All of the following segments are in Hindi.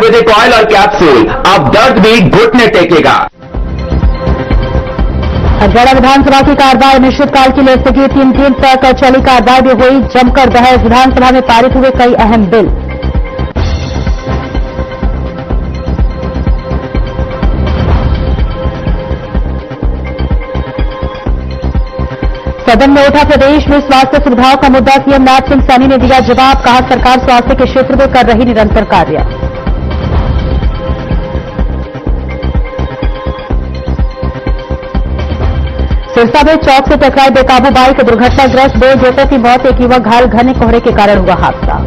आयुर्वेदिक ऑयल और कैप्सूल, अब दर्द भी घुटने टेकेगा। हरियाणा विधानसभा की कार्यवाही अनिश्चितकाल के लिए स्थगित। 3 दिन तक चली कार्यवाही भी हुई जमकर बहस। विधानसभा में पारित हुए कई अहम बिल। सदन में उठा प्रदेश में स्वास्थ्य सुविधाओं का मुद्दा। सीएम नाथ सिंह सैनी ने दिया जवाब, कहा सरकार स्वास्थ्य के क्षेत्र में कर रही निरंतर कार्य। सिरसा में चौक से टकराई बेकाबू बाइक, दुर्घटनाग्रस्त 2 युवकों की मौत, एक युवक घायल। घने कोहरे के कारण हुआ हादसा।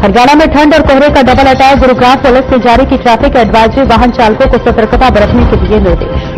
हरियाणा में ठंड और कोहरे का डबल अटैक। गुरुग्राम पुलिस ने जारी की ट्रैफिक एडवाइजरी, वाहन चालकों को सतर्कता बरतने के दिए निर्देश।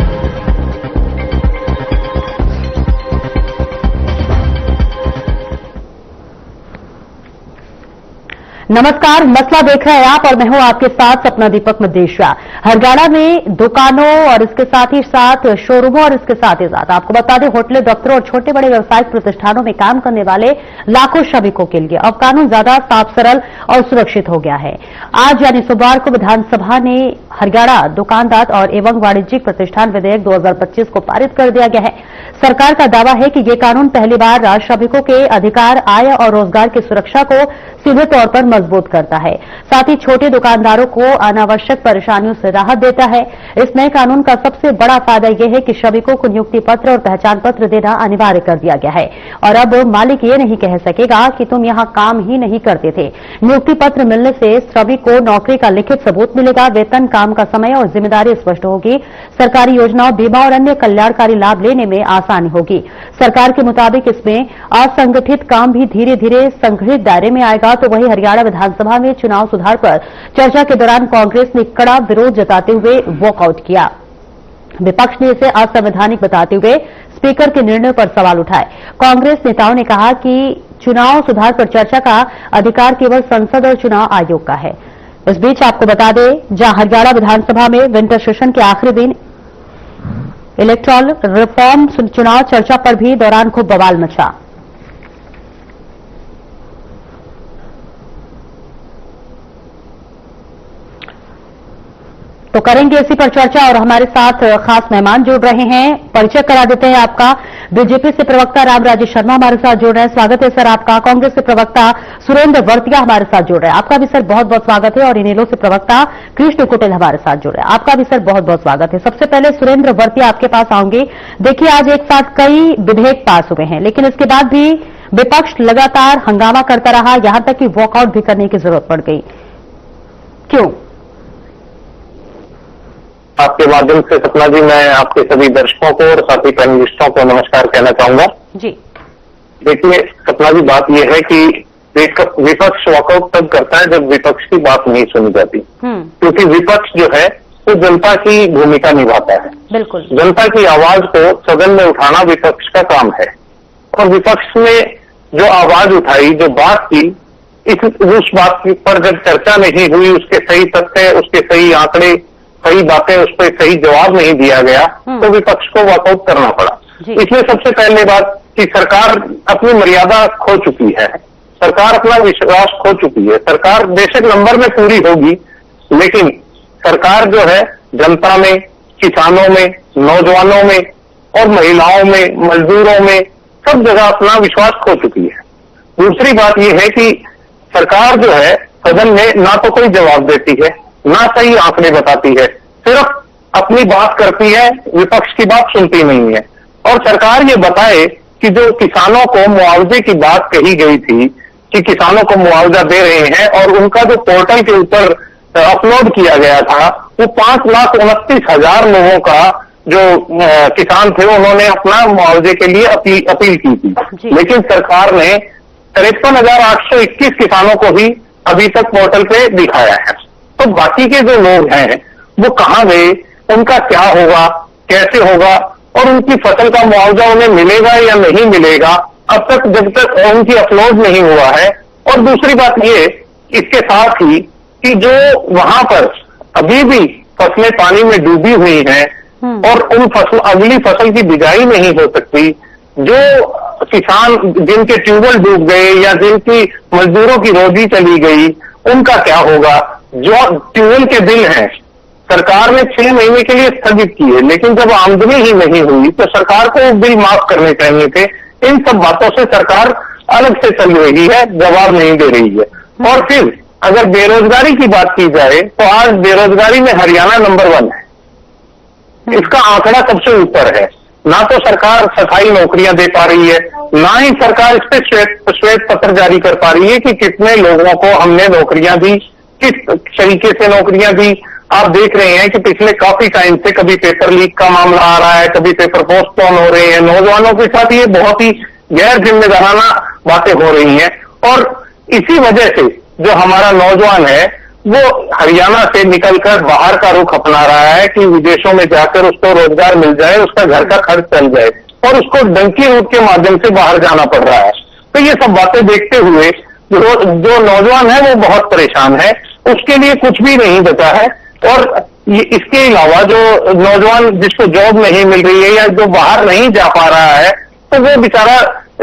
नमस्कार, मसला देख रहे हैं आप और मैं हूं आपके साथ सपना दीपक मदेशिया। हरियाणा में दुकानों और इसके साथ ही साथ शोरूमों और इसके साथ ही साथ आपको बता दें होटलें, दफ्तरों और छोटे बड़े व्यावसायिक प्रतिष्ठानों में काम करने वाले लाखों श्रमिकों के लिए अब कानून ज्यादा साफ, सरल और सुरक्षित हो गया है। आज यानी सोमवार को विधानसभा ने हरियाणा दुकानदार और एवं वाणिज्यिक प्रतिष्ठान विधेयक 2025 को पारित कर दिया गया है। सरकार का दावा है कि ये कानून पहली बार श्रमिकों के अधिकार, आय और रोजगार की सुरक्षा को सीधे तौर पर मजबूत करता है। साथ ही छोटे दुकानदारों को अनावश्यक परेशानियों से राहत देता है। इस नए कानून का सबसे बड़ा फायदा यह है कि श्रमिकों को नियुक्ति पत्र और पहचान पत्र देना अनिवार्य कर दिया गया है और अब मालिक ये नहीं कह सकेगा कि तुम यहां काम ही नहीं करते थे। नियुक्ति पत्र मिलने से श्रमिक को नौकरी का लिखित सबूत मिलेगा, वेतन, काम का समय और जिम्मेदारी स्पष्ट होगी। सरकारी योजनाओं, बीमा और अन्य कल्याणकारी लाभ लेने में आसानी होगी। सरकार के मुताबिक इसमें असंगठित काम भी धीरे धीरे संगठित दायरे में आएगा। तो वहीं हरियाणा विधानसभा में चुनाव सुधार पर चर्चा के दौरान कांग्रेस ने कड़ा विरोध जताते हुए वॉकआउट किया। विपक्ष ने इसे असंवैधानिक बताते हुए स्पीकर के निर्णय पर सवाल उठाए। कांग्रेस नेताओं ने कहा कि चुनाव सुधार पर चर्चा का अधिकार केवल संसद और चुनाव आयोग का है। इस बीच आपको बता दें, जहां हरियाणा विधानसभा में विंटर सेशन के आखिरी दिन इलेक्टोरल रिफॉर्म चुनाव चर्चा पर भी दौरान खूब बवाल मचा। तो करेंगे इसी पर चर्चा और हमारे साथ खास मेहमान जुड़ रहे हैं। परिचय करा देते हैं आपका। बीजेपी से प्रवक्ता रामराजेश शर्मा हमारे साथ जुड़ रहे हैं, स्वागत है सर आपका। कांग्रेस से प्रवक्ता सुरेंद्र वर्तिया हमारे साथ जुड़ रहे हैं, आपका भी सर बहुत बहुत स्वागत है। और इनेलो से प्रवक्ता कृष्ण कुटिल हमारे साथ जुड़ रहे हैं, आपका भी सर बहुत बहुत स्वागत है। सबसे पहले सुरेंद्र वर्तिया आपके पास आऊंगी। देखिए, आज एक साथ कई विधेयक पास हुए हैं, लेकिन इसके बाद भी विपक्ष लगातार हंगामा करता रहा, यहां तक कि वॉकआउट भी करने की जरूरत पड़ गई। क्यों? आपके माध्यम से सपना जी, मैं आपके सभी दर्शकों को और साथी पैनलिस्टों को नमस्कार कहना चाहूंगा जी। देखिए सपना जी, बात यह है कि विपक्ष वॉकआउट तब करता है जब विपक्ष की बात नहीं सुनी जाती, क्योंकि विपक्ष जो है वो जनता की भूमिका निभाता है। बिल्कुल, जन की आवाज को सदन में उठाना विपक्ष का काम है। और विपक्ष ने जो आवाज उठाई, जो बात की, उस बात पर जब चर्चा नहीं हुई, उसके सही तथ्य, उसके सही आंकड़े, सही बातें, उस पर सही जवाब नहीं दिया गया, तो विपक्ष को वॉकआउट करना पड़ा। इसमें सबसे पहले बात कि सरकार अपनी मर्यादा खो चुकी है, सरकार अपना विश्वास खो चुकी है। सरकार बेशक नंबर में पूरी होगी, लेकिन सरकार जो है जनता में, किसानों में, नौजवानों में और महिलाओं में, मजदूरों में, सब जगह अपना विश्वास खो चुकी है। दूसरी बात यह है कि सरकार जो है सदन में ना तो कोई जवाब देती है, ना सही आंकड़े बताती है, सिर्फ अपनी बात करती है, विपक्ष की बात सुनती नहीं है। और सरकार ये बताए कि जो किसानों को मुआवजे की बात कही गई थी कि किसानों को मुआवजा दे रहे हैं, और उनका जो पोर्टल के ऊपर अपलोड किया गया था, वो 5,29,000 लोगों का जो किसान थे, उन्होंने अपना मुआवजे के लिए अपील की थी। लेकिन सरकार ने 53,821 किसानों को ही अभी तक पोर्टल पे दिखाया है। तो बाकी के जो लोग हैं वो कहां गए, उनका क्या होगा, कैसे होगा, और उनकी फसल का मुआवजा उन्हें मिलेगा या नहीं मिलेगा, अब तक जब तक उनकी अपलोड नहीं हुआ है। और दूसरी बात ये, इसके साथ ही कि जो वहां पर अभी भी फसलें पानी में डूबी हुई हैं, और उन फसल, अगली फसल की बिजाई नहीं हो सकती। जो किसान जिनके ट्यूबवेल डूब गए या जिनकी मजदूरों की रोजी चली गई, उनका क्या होगा? जो ट्यूबवेल के बिल हैं, सरकार ने 6 महीने के लिए स्थगित किए, लेकिन जब आमदनी ही नहीं हुई तो सरकार को बिल माफ करने चाहिए थे। इन सब बातों से सरकार अलग से चल रही है, जवाब नहीं दे रही है। और फिर अगर बेरोजगारी की बात की जाए तो आज बेरोजगारी में हरियाणा नंबर 1 है। इसका आंकड़ा सबसे ऊपर है। ना तो सरकार सफाई नौकरियां दे पा रही है, ना ही सरकार इस पे श्वेत पत्र जारी कर पा रही है कि कितने लोगों को हमने नौकरियां दी, किस तरीके से नौकरियां दी। आप देख रहे हैं कि पिछले काफी टाइम से कभी पेपर लीक का मामला आ रहा है, कभी पेपर पोस्टपोन हो रहे हैं। नौजवानों के साथ ये बहुत ही गैर जिम्मेदाराना बातें हो रही हैं और इसी वजह से जो हमारा नौजवान है वो हरियाणा से निकलकर बाहर का रुख अपना रहा है कि विदेशों में जाकर उसको रोजगार मिल जाए, उसका घर का खर्च चल जाए, और उसको डंकी रूट के माध्यम से बाहर जाना पड़ रहा है। तो ये सब बातें देखते हुए जो नौजवान है वो बहुत परेशान है, उसके लिए कुछ भी नहीं बचा है। और इसके अलावा जो नौजवान जिसको जॉब नहीं मिल रही है या जो बाहर नहीं जा पा रहा है, तो वो बेचारा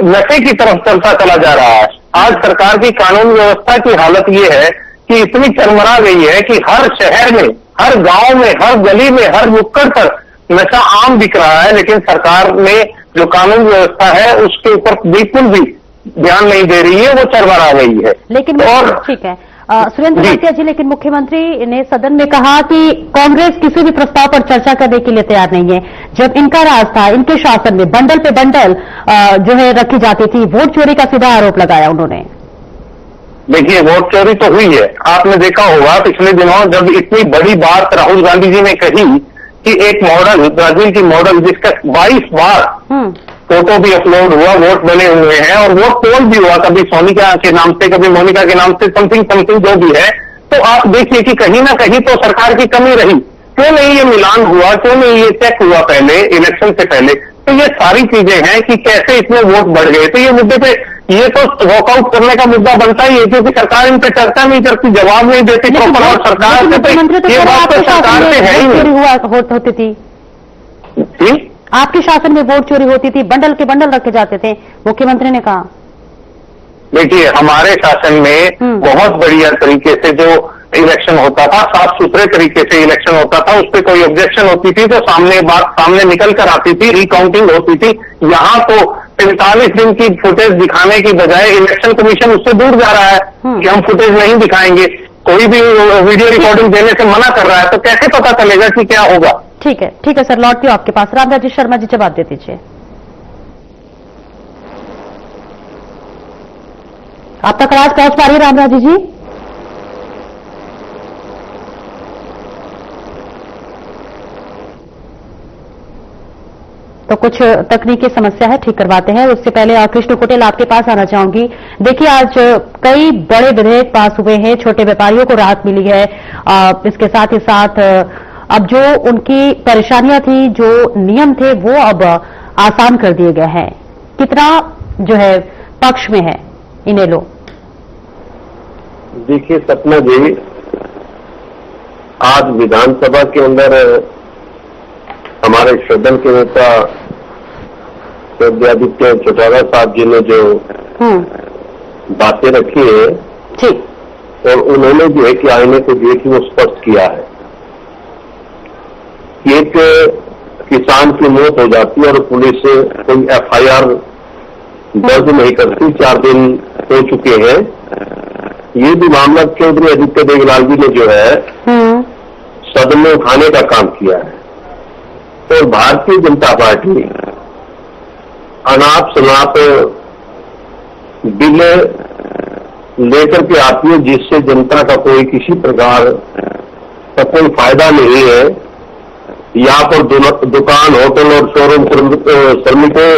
नशे की तरफ चलता चला जा रहा है। आज सरकार की कानून व्यवस्था की हालत ये है कि इतनी चरमरा गई है कि हर शहर में, हर गांव में, हर गली में, हर नुक्कड़ पर नशा आम बिक रहा है, लेकिन सरकार ने जो कानून व्यवस्था है उसके ऊपर बिल्कुल भी ध्यान नहीं दे रही है, वो चरमरा गई है। लेकिन और ठीक है सुरेंद्र भाटिया जी, लेकिन मुख्यमंत्री ने सदन में कहा कि कांग्रेस किसी भी प्रस्ताव पर चर्चा करने के लिए तैयार नहीं है। जब इनका राज था, इनके शासन में बंडल पे बंडल जो है रखी जाती थी, वोट चोरी का सीधा आरोप लगाया उन्होंने। देखिए, वोट चोरी तो हुई है। आपने देखा होगा पिछले दिनों जब इतनी बड़ी बात राहुल गांधी जी ने कही कि एक मॉडल, ब्राजील की मॉडल जिसका 22 बार फोटो भी अपलोड हुआ, वोट बने हुए हैं और वोट पोल भी हुआ, कभी सोनिका के नाम से, कभी मोनिका के नाम से, समथिंग जो भी है। तो आप देखिए कि कहीं ना कहीं तो सरकार की कमी रही। क्यों नहीं ये मिलान हुआ, क्यों नहीं ये चेक हुआ पहले, इलेक्शन से पहले? तो ये सारी चीजें हैं कि कैसे इतने वोट बढ़ गए। तो ये मुद्दे पे ये तो वॉकआउट करने का मुद्दा बनता ही है, क्योंकि सरकार इन पे चर्चा नहीं करती, जवाब नहीं देती प्रॉपर। और सरकार से ये बात तो सरकार से है ही नहीं होती थी। आपके शासन में वोट चोरी होती थी, बंडल के बंडल रखे जाते थे, मुख्यमंत्री ने कहा। देखिए, हमारे शासन में बहुत बढ़िया तरीके से जो इलेक्शन होता था, साफ सुथरे तरीके से इलेक्शन होता था, उस पर कोई ऑब्जेक्शन होती थी तो बात सामने निकल कर आती थी, रिकाउंटिंग होती थी। यहाँ तो 45 दिन की फुटेज दिखाने की बजाय इलेक्शन कमीशन उससे दूर जा रहा है कि हम फुटेज नहीं दिखाएंगे। कोई भी वीडियो रिकॉर्डिंग देने से मना कर रहा है, तो कैसे पता चलेगा कि क्या होगा? ठीक है सर, लौटती हूं आपके पास। रामराज शर्मा जी जवाब दे दीजिए। आप तक आवाज पहुंच पा रही है रामराज जी? तो कुछ तकनीकी समस्या है, ठीक करवाते हैं। उससे पहले कृष्ण कुटेल आपके पास आना चाहूंगी। देखिए, आज कई बड़े विधेयक पास हुए हैं, छोटे व्यापारियों को राहत मिली है। इसके साथ ही साथ अब जो उनकी परेशानियां थी, जो नियम थे, वो अब आसान कर दिए गए हैं। कितना जो है पक्ष में है इन्हें लोग? देखिए सपना जी, आज विधानसभा के अंदर हमारे सदन के नेता योगी चौटाला साहब जी ने जो बातें रखी है और उन्होंने जो है कि आईने को जो है कि वो स्पष्ट किया है। एक किसान की मौत हो जाती है और पुलिस कोई एफआईआर दर्ज नहीं करती, 4 दिन हो चुके हैं। ये भी मामला चौधरी आदित्य देवलाल जी ने जो है सदन में उठाने का काम किया है। और भारतीय जनता पार्टी अनाप शनाप बिल लेकर के आती है, जिससे जनता का कोई किसी प्रकार का कोई फायदा नहीं है। यहाँ पर दुकान, होटल और शोरूम श्रमिकों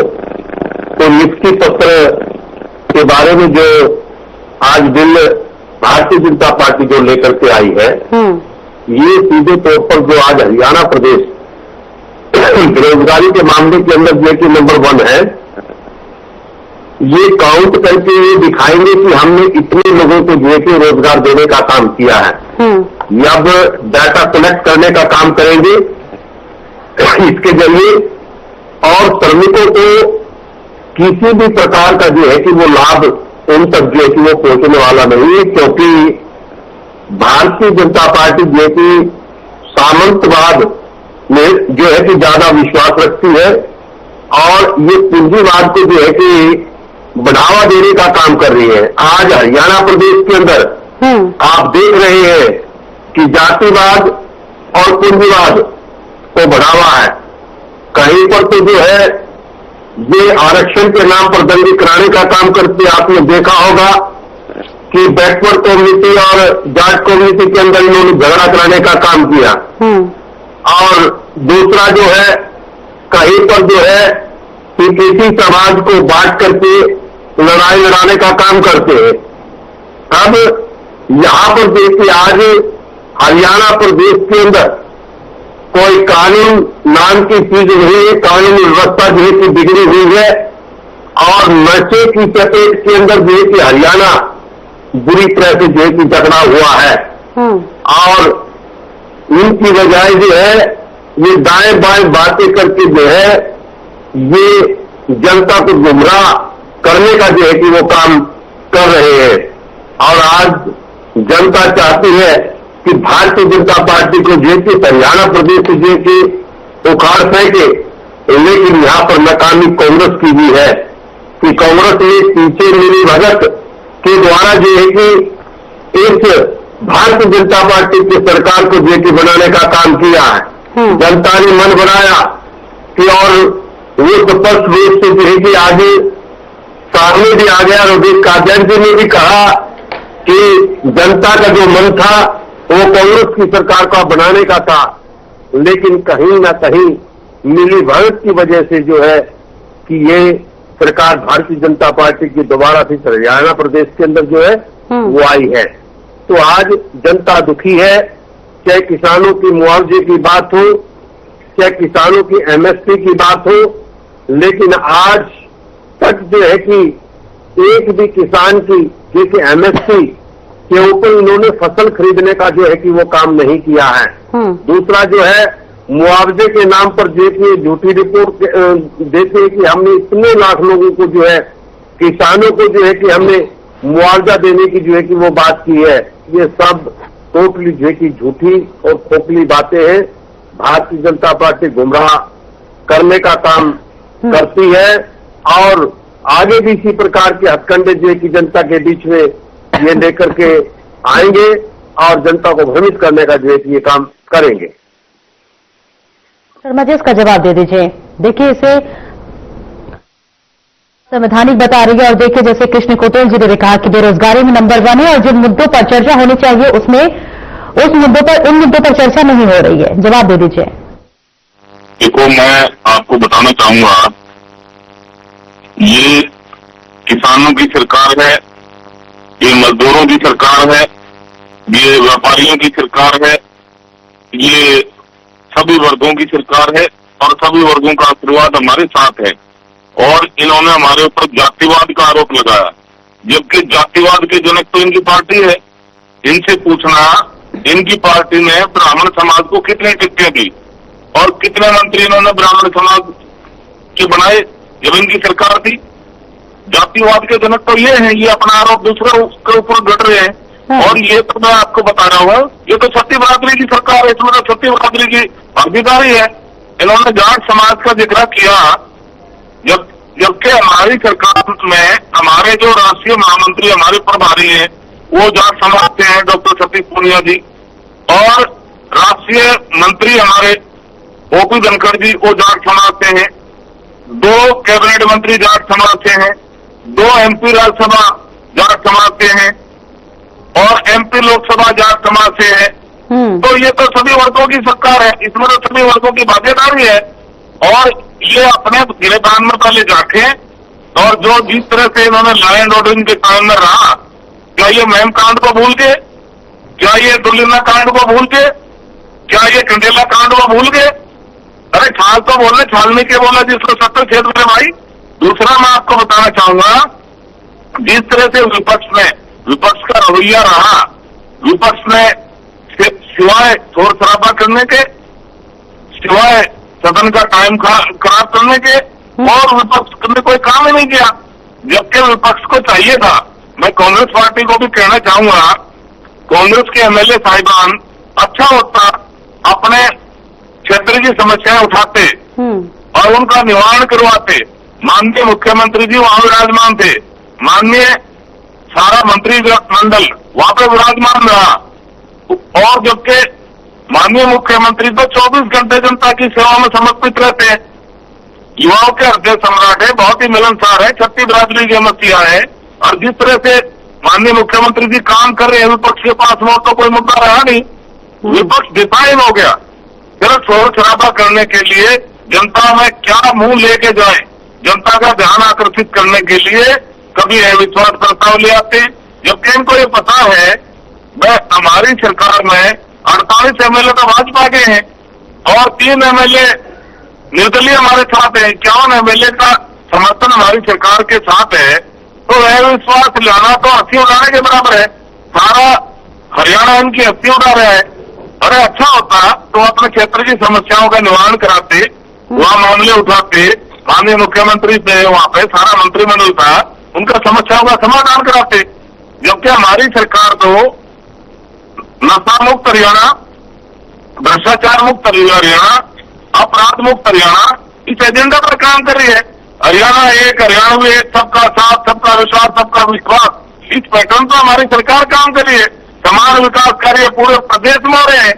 को नियुक्ति पत्र के बारे में जो आज बिल भारतीय जनता पार्टी जो लेकर के आई है, ये सीधे तौर पर जो आज हरियाणा प्रदेश बेरोजगारी के मामले के अंदर जो कि नंबर 1 है, ये काउंट करके ये दिखाएंगे कि हमने इतने लोगों को जो कि रोजगार देने का काम किया है। ये अब डाटा कलेक्ट करने का काम करेंगे इसके जरिए, और श्रमिकों को किसी भी प्रकार का जो है कि वो लाभ उन तक जो है कि वो पहुंचने वाला नहीं है, क्योंकि भारतीय जनता पार्टी जो है कि सामंतवाद में जो है कि ज्यादा विश्वास रखती है और ये पूंजीवाद को जो है कि बढ़ावा देने का काम कर रही है। आज हरियाणा प्रदेश के अंदर आप देख रहे हैं कि जातिवाद और पूंजीवाद को बढ़ावा है। कहीं पर तो जो है ये आरक्षण के नाम पर दंगे कराने का काम करते। आपने देखा होगा कि बैकवर्ड कम्युनिटी और जाट कम्युनिटी के अंदर इन्होंने झगड़ा कराने का काम किया। और दूसरा जो है कहीं पर जो है किसी समाज को बांट करके लड़ाई लड़ाने का काम करते हैं। अब यहां पर देखिए, आज हरियाणा प्रदेश के अंदर कोई कानून नाम की चीज नहीं है, कानून व्यवस्था जो है कि बिगड़ी हुई है और नशे की चपेट के अंदर जो है कि हरियाणा बुरी तरह से जो है कि जकड़ा हुआ है। और इनकी वजह जो है ये दाएं बाएं बातें करके जो है ये जनता को गुमराह करने का जो है कि वो काम कर रहे हैं। और आज जनता चाहती है कि भारतीय जनता पार्टी को जो है कि हरियाणा प्रदेश से जो है कि उखाड़ फेंके, लेकिन यहां पर नाकामी कांग्रेस की भी है कि कांग्रेस ने पीछे मिली भगत के द्वारा जो है कि एक भारतीय जनता पार्टी की सरकार को जो है कि बनाने का काम किया है। जनता ने मन बनाया कि और वो स्पष्ट रूप से जो है कि आगे सामने भी आ गया। रोहित काजल जी ने भी कहा कि जनता का जो मन था वो कांग्रेस की सरकार का बनाने का था, लेकिन कहीं ना कहीं मिली भगत की वजह से जो है कि ये सरकार भारतीय जनता पार्टी की दोबारा से हरियाणा प्रदेश के अंदर जो है वो आई है। तो आज जनता दुखी है, चाहे किसानों की मुआवजे की बात हो, चाहे किसानों की एमएसपी की बात हो, लेकिन आज तक जो है कि एक भी किसान की जो कि एमएसपी के ऊपर इन्होंने फसल खरीदने का जो है कि वो काम नहीं किया है। दूसरा जो है मुआवजे के नाम पर जो कि झूठी रिपोर्ट देते हैं कि हमने इतने लाख लोगों को जो है किसानों को जो है कि हमने मुआवजा देने की जो है कि वो बात की है। ये सब टोटली जो है कि झूठी और खोखली बातें हैं। भारतीय जनता पार्टी गुमराह करने का काम करती है और आगे भी इसी प्रकार के हथकंडे जो है कि जनता के बीच में ये लेकर के आएंगे और जनता को भ्रमित करने का जो है कि ये काम करेंगे। शर्मा जी, इसका जवाब दे दीजिए। देखिए, इसे संवैधानिक बता रही है और देखिए जैसे कृष्ण कोटेल जी ने कहा कि बेरोजगारी में नंबर 1 है और जिन मुद्दों पर चर्चा होनी चाहिए उसमें उन मुद्दों पर चर्चा नहीं हो रही है। जवाब दे दीजिए। देखो, मैं आपको बताना चाहूंगा, ये किसानों की सरकार है, ये मजदूरों की सरकार है, ये व्यापारियों की सरकार है, ये सभी वर्गों की सरकार है और सभी वर्गों का आशीर्वाद हमारे साथ है। और इन्होंने हमारे ऊपर जातिवाद का आरोप लगाया, जबकि जातिवाद के जनक तो इनकी पार्टी है। इनसे पूछना, इनकी पार्टी ने ब्राह्मण समाज को कितने टिकटें दी और कितने मंत्री इन्होंने ब्राह्मण समाज के बनाए जब इनकी सरकार थी। जातिवाद के जनक तो ये हैं, ये अपना आरोप दूसरों के ऊपर गढ़ रहे हैं। और ये तो मैं आपको बता रहा हूँ, ये तो छत्तीस बरादरी की सरकार है, इसमें तो छत्तीस बरादरी की भागीदारी है। इन्होंने जाट समाज का जिक्र किया, जबकि हमारी सरकार में हमारे जो राष्ट्रीय महामंत्री हमारे प्रभारी हैं वो जाट समाज से हैं, डॉक्टर सतीश पूनिया जी, और राष्ट्रीय मंत्री हमारे ओपी धनखड़ जी वो जाट समाज से हैं, 2 कैबिनेट मंत्री जाट समाज से हैं, 2 एमपी राज्यसभा जाट समाज से हैं और एमपी लोकसभा जाट समाज से है। तो ये तो सभी वर्गों की सरकार है, इसमें तो सभी वर्गों की भागीदारी है। और ये अपने गिरफ्तार में पहले जाके और जो जिस तरह से इन्होंने लॉ एंड ऑर्डर के कायम में रहा, क्या ये मैम कांड को भूल के, क्या ये दुल्लिना कांड को भूल के, क्या ये कंडेला कांड को भूल गए? अरे छाल तो बोलने, छालने के बोला जिसको 70 छेद में भाई। दूसरा मैं आपको बताना चाहूंगा, जिस तरह से विपक्ष का रवैया रहा, विपक्ष ने सिवाय शोर शराबा करने के, सिवाय सदन का टाइम खराब करने के, और विपक्ष ने कोई काम ही नहीं किया, जबकि विपक्ष को चाहिए था। मैं कांग्रेस पार्टी को भी कहना चाहूंगा, कांग्रेस के एमएलए साहिबान अच्छा होता अपने क्षेत्र की समस्याएं उठाते और उनका निवारण करवाते। माननीय मुख्यमंत्री जी वहां विराजमान थे, माननीय सारा मंत्री मंडल वहां पे विराजमान रहा, और जबकि माननीय मुख्यमंत्री तो 24 घंटे जनता की सेवा में समर्पित रहते हैं। युवाओं के हृदय सम्राट है, बहुत ही मिलनसार है, छत्ती बिरादरी के मसीहा है, और जिस तरह से माननीय मुख्यमंत्री जी काम कर रहे हैं, विपक्ष के पास में तो कोई मुद्दा रहा नहीं, विपक्ष डिफाइन हो गया। सिर्फ शोर शराबा करने के लिए जनता में क्या मुंह लेके जाए, जनता का ध्यान आकर्षित करने के लिए कभी अविश्वास प्रस्ताव ले आते, जबकि इनको ये पता है हमारी सरकार में 48 एमएलए तो भाजपा के हैं और 3 एमएलए निर्दलीय हमारे साथ है, 51 एमएलए का समर्थन हमारी सरकार के साथ है। तो अविश्वास लाना तो हंसी उड़ाने के बराबर है। सारा हरियाणा इनकी हंसी उड़ा रहा है। अरे अच्छा होता तो अपने क्षेत्र की समस्याओं का निवारण कराते, वहां मामले उठाते, माननीय मुख्यमंत्री थे वहां पे, सारा मंत्रिमंडल था, उनका समस्याओं का समाधान कराते। जबकि हमारी सरकार तो नशा मुक्त हरियाणा, भ्रष्टाचार मुक्त हरियाणा, अपराध मुक्त हरियाणा, इस एजेंडा पर काम कर रही है। हरियाणा एक, हरियाणवी एक, सबका साथ, सबका विश्वास, सबका विश्वास, इस पैटर्न पर हमारी सरकार काम कर रही है। समान विकास कार्य पूरे प्रदेश में हो रहे हैं,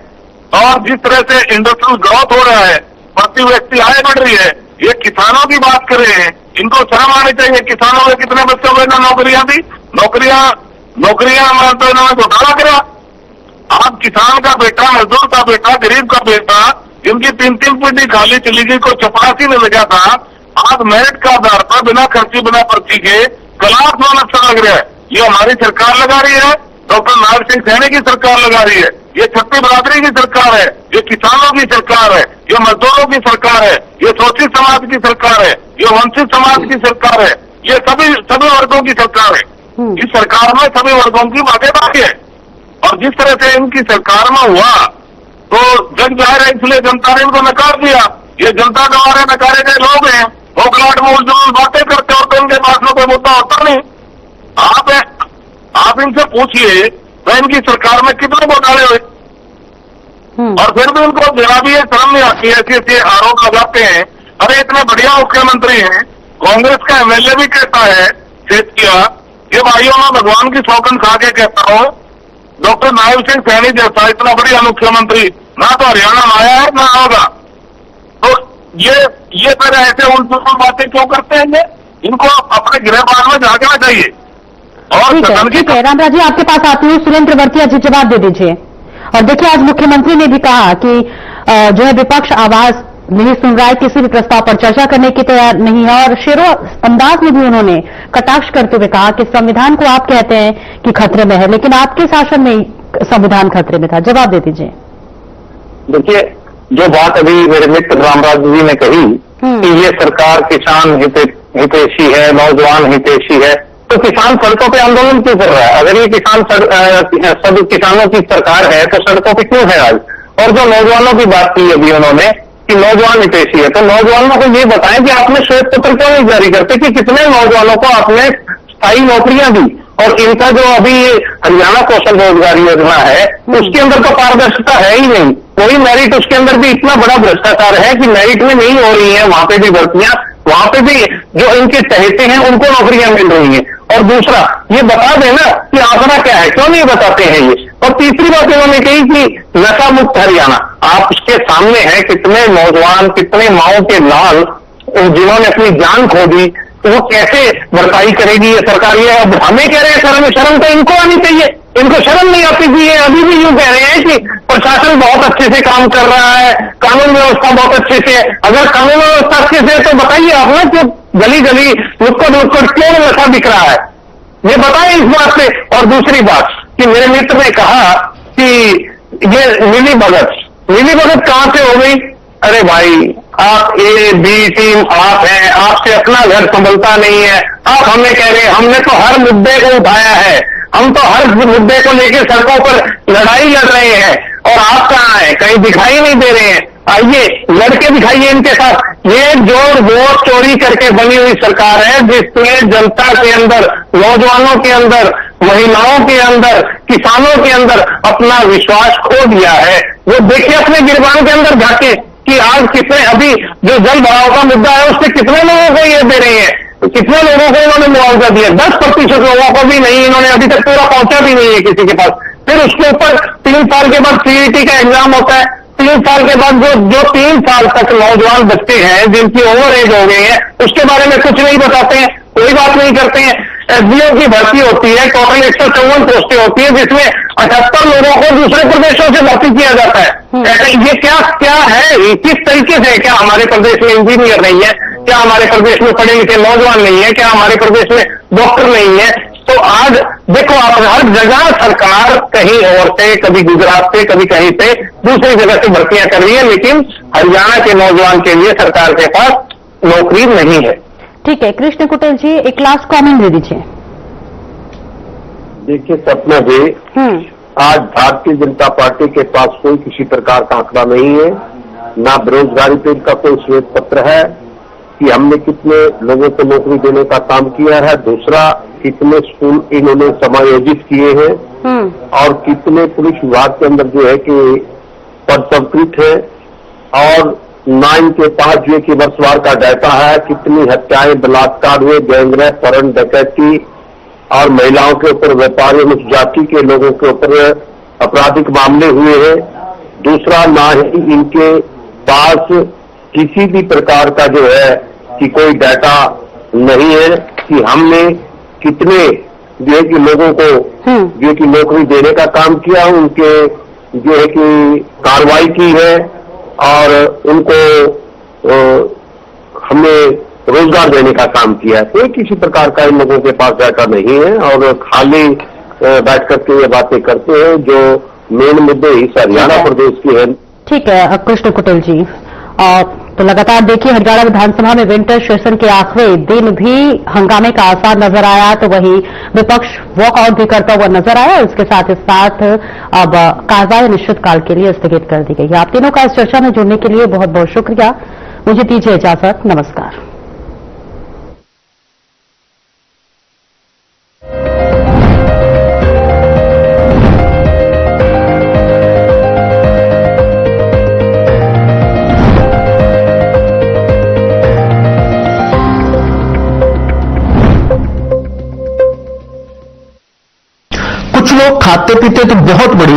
और जिस तरह से इंडस्ट्रियल ग्रोथ हो रहा है, प्रति व्यक्ति आय बढ़ रही है। ये किसानों की बात कर रहे हैं, इनको शर्म आनी चाहिए। किसानों में कितने बच्चों को इन्होंने नौकरियां दी, नौकरियां तो इन्होंने घोटाला करा। आप किसान का बेटा, मजदूर का बेटा, गरीब का बेटा, जिनकी 3-3 पीढ़ी खाली चली गई, को चपरासी में लगा था, आज मेरिट का आधार पर बिना खर्ची बिना पर्ची के क्लास 1 अच्छा लग रहा है। ये हमारी सरकार लगा रही है, डॉक्टर नाग सिंह सैनी की सरकार लगा रही है, ये छत्ती बिरादरी की सरकार है, ये किसानों की सरकार है, ये मजदूरों की सरकार है, ये शोषित समाज की सरकार है, ये वंचित समाज की सरकार है, ये सभी वर्गों की सरकार है। इस सरकार में सभी वर्गों की भागीदारी है, और जिस तरह से इनकी सरकार में हुआ तो जग जाहिर है, इसलिए जनता ने इनको नकार दिया। ये जनता द्वारा नकारे गए लोग हैं, होकलाट मूल जुलूल बातें करते हो तो इनके पास में कोई मुद्दा होता नहीं। आप इनसे पूछिए तो इनकी सरकार में कितने घोटाले हुए, और फिर भी उनको जरा भी शर्म नहीं आती, ऐसे आरोप लगाते हैं। अरे इतने बढ़िया मुख्यमंत्री हैं, कांग्रेस का एमएलए भी कहता है सेतिया, ये भाइयों में भगवान की सौगंध खा के कहता हूं, डॉक्टर नायब सिंह सैनी जैसा इतना बढ़िया मुख्यमंत्री ना तो हरियाणा में आया है ना होगा। तो ये फिर ऐसे उल्टी बातें क्यों करते हैं? इनको अपने गृहपाल में झांकना चाहिए। और ठीक है रामराज जी, आपके पास आती हूँ। सुरेंद्र वर्तिया जी जवाब दे दीजिए। और देखिए, आज मुख्यमंत्री ने भी कहा कि जो है विपक्ष आवाज नहीं सुन रहा है, किसी भी प्रस्ताव पर चर्चा करने की तैयार नहीं है, और शेरो अंदाज में भी उन्होंने कटाक्ष करते हुए कहा कि संविधान को आप कहते हैं कि खतरे में है, लेकिन आपके शासन में संविधान खतरे में था। जवाब दे दीजिए। देखिए, जो बात अभी मेरे मित्र रामराज जी ने कही कि ये सरकार किसान हितैषी है, नौजवान हितैषी है, तो किसान सड़कों पे आंदोलन क्यों कर रहा है? अगर ये सब किसानों की सरकार है तो सड़कों पे क्यों है आज? और जो नौजवानों की बात की अभी उन्होंने कि नौजवान हितैषी है, तो नौजवानों को ये बताएं कि आपने श्वेत पत्र क्यों नहीं जारी करते कि कितने नौजवानों को आपने स्थायी नौकरियां दी, और इनका जो अभी हरियाणा कौशल रोजगार योजना है उसके अंदर तो पारदर्शिता है ही नहीं। कोई मेरिट, उसके अंदर भी इतना बड़ा भ्रष्टाचार है कि मेरिट में नहीं हो रही है वहां पे भी भर्तियां, वहां पे भी जो इनके चहेते हैं उनको नौकरियां मिल रही हैं। और दूसरा, ये बता देना कि आंकड़ा क्या है, क्यों नहीं बताते हैं ये। और तीसरी बात इन्होंने कही कि नशा मुक्त हरियाणा, आप उसके सामने हैं कितने नौजवान, कितने माओ के लाल जिन्होंने अपनी जान खो दी, वो कैसे भरपाई करेगी ये सरकार? ये अब हमें कह रहे हैं शर्म तो इनको आनी चाहिए, इनको शर्म नहीं आती थी। ये अभी भी यूं कह रहे हैं कि प्रशासन बहुत अच्छे से काम कर रहा है, कानून व्यवस्था बहुत अच्छे से है। अगर कानून व्यवस्था अच्छे से है तो बताइए आप ना कि गली गली नुक्कड़ क्यों नशा बिक रहा है, ये बताएं इस बात से। और दूसरी बात कि मेरे मित्र ने कहा कि ये मिली भगत कहां से हो गई? अरे भाई, आप ए बी टीम आप हैं, आपसे अपना घर संभलता नहीं है। आप हमें कह रहे हैं, हमने तो हर मुद्दे को उठाया है, हम तो हर मुद्दे को लेकर सड़कों पर लड़ाई लड़ रहे हैं, और आप कहाँ हैं? कहीं दिखाई नहीं दे रहे हैं। आइए लड़के दिखाई ये इनके साथ ये जो वोट चोरी करके बनी हुई सरकार है, जिसमें जनता के अंदर, नौजवानों के अंदर, महिलाओं के अंदर, किसानों के अंदर अपना विश्वास खो दिया है। वो देखिए अपने गिरबान के अंदर झांके कि आज कितने, अभी जो जल भराव का मुद्दा है उससे कितने लोगों को ये दे रही है, कितने लोगों को इन्होंने मुआवजा दिया, 10% लोगों को भी नहीं, इन्होंने अभी तक पूरा पहुंचा भी नहीं है किसी के पास। फिर उसके ऊपर 3 साल के बाद सीईटी का एग्जाम होता है, 3 साल के बाद जो 3 साल तक नौजवान बच्चे हैं जिनकी ओवर एज हो गई है, उसके बारे में कुछ नहीं बताते हैं, कोई बात नहीं करते हैं। एसडीओ की भर्ती होती है, टोटल 154 पोस्टें होती है, जिसमें 78 लोगों को दूसरे प्रदेशों से भर्ती किया जाता है। ये क्या है, किस तरीके से? क्या हमारे प्रदेश में इंजीनियर नहीं है? क्या हमारे प्रदेश में पढ़े लिखे नौजवान नहीं है? क्या हमारे प्रदेश में डॉक्टर नहीं है? तो आज देखो आप, हर जगह सरकार कहीं और से, कभी गुजरात से, कभी कहीं से, दूसरी जगह से भर्तियां कर रही है, लेकिन हरियाणा के नौजवान के लिए सरकार के पास नौकरी नहीं है। ठीक है, कृष्ण कुटेल जी एक लास्ट कमेंट दे दीजिए। देखिए सपना जी, आज भारतीय जनता पार्टी के पास कोई किसी प्रकार का आंकड़ा नहीं है, ना बेरोजगारी पे इनका कोई श्वेत पत्र है कि हमने कितने लोगों को नौकरी देने का काम किया है। दूसरा, कितने स्कूल इन्होंने समायोजित किए हैं और कितने पुलिस विभाग के अंदर जो है कि पद स्वीकृत है, और 9 के 5 जो कि वर्षवार का डाटा है, कितनी हत्याएं, बलात्कार हुए, गैंगरेप, परण डकैती और महिलाओं के ऊपर, व्यापारी अनुसूचित जाति के लोगों के ऊपर आपराधिक मामले हुए हैं। दूसरा, ना ही इनके पास किसी भी प्रकार का जो है कि कोई डाटा नहीं है कि हमने कितने जो है कि लोगों को जो कि नौकरी देने का काम किया, उनके जो है कि कार्रवाई की है और उनको हमने रोजगार देने का काम किया है। कोई किसी प्रकार का इन लोगों के पास डाटा नहीं है और खाली बैठ करके ये बातें करते हैं जो मेन मुद्दे इस हरियाणा प्रदेश की है। ठीक है कृष्ण कुटेल जी, तो लगातार देखिए हरियाणा विधानसभा में विंटर सेशन के आखिरी दिन भी हंगामे का आसार नजर आया, तो वही विपक्ष वॉकआउट भी करता हुआ नजर आया। इसके साथ ही साथ अब कार्रवाई अनिश्चितकाल के लिए स्थगित कर दी गई। आप तीनों का इस चर्चा में जुड़ने के लिए बहुत बहुत शुक्रिया। मुझे दीजिए इजाजत, नमस्कार। कुछ लोग खाते पीते तो बहुत बढ़िया